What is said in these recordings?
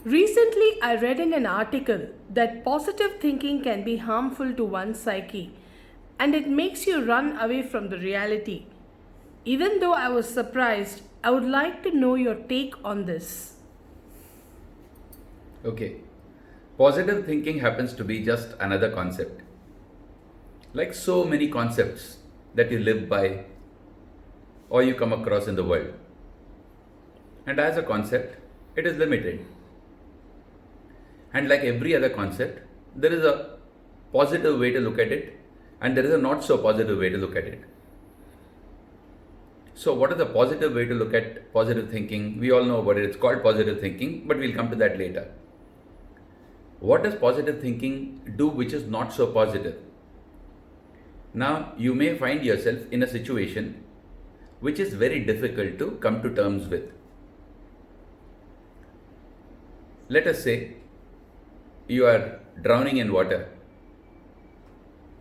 Recently, I read in an article that positive thinking can be harmful to one's psyche and it makes you run away from the reality. Even though I was surprised, I would like to know your take on this. Okay. Positive thinking happens to be just another concept. Like so many concepts that you live by or you come across in the world. And as a concept, it is limited. And like every other concept, there is a positive way to look at it and there is a not so positive way to look at it. So, what is the positive way to look at positive thinking? We all know about it. It's called positive thinking, but we'll come to that later. What does positive thinking do which is not so positive? Now, you may find yourself in a situation which is very difficult to come to terms with. Let us say you are drowning in water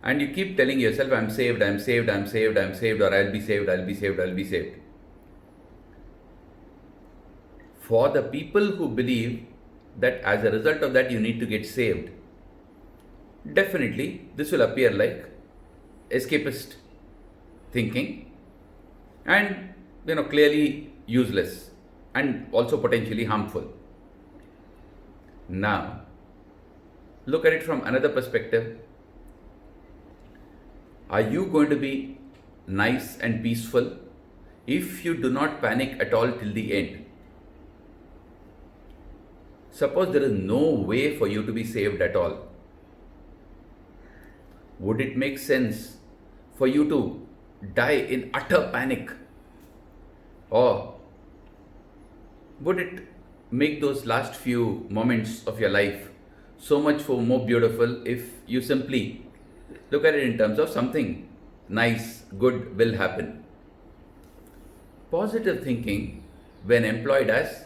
and you keep telling yourself, I'm saved, I'm saved, I'm saved, I'm saved, or I'll be saved, I'll be saved, I'll be saved. For the people who believe that as a result of that you need to get saved, definitely this will appear like escapist thinking and clearly useless and also potentially harmful. Now, look at it from another perspective. Are you going to be nice and peaceful if you do not panic at all till the end? Suppose there is no way for you to be saved at all. Would it make sense for you to die in utter panic? Or would it make those last few moments of your life so much more beautiful if you simply look at it in terms of something nice, good will happen? Positive thinking, when employed as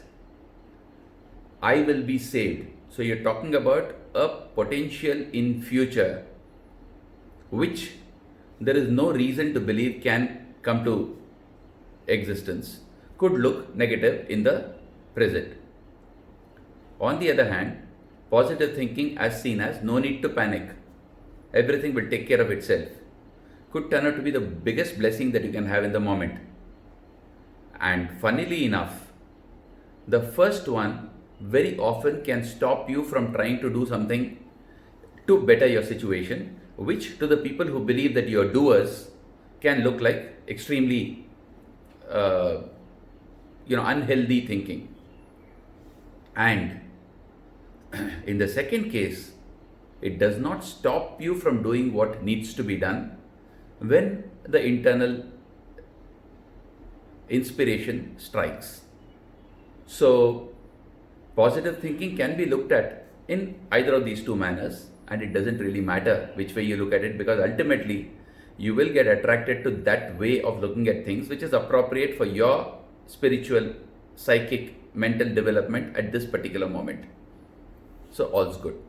I will be saved. So you're talking about a potential in future which there is no reason to believe can come to existence, could look negative in the present. On the other hand, positive thinking as seen as no need to panic, everything will take care of itself, could turn out to be the biggest blessing that you can have in the moment. And funnily enough, the first one very often can stop you from trying to do something to better your situation, which to the people who believe that you're doers can look like extremely unhealthy thinking. And in the second case, it does not stop you from doing what needs to be done when the internal inspiration strikes. So, positive thinking can be looked at in either of these two manners, and it doesn't really matter which way you look at it, because ultimately you will get attracted to that way of looking at things which is appropriate for your spiritual, psychic, mental development at this particular moment. So, all's good.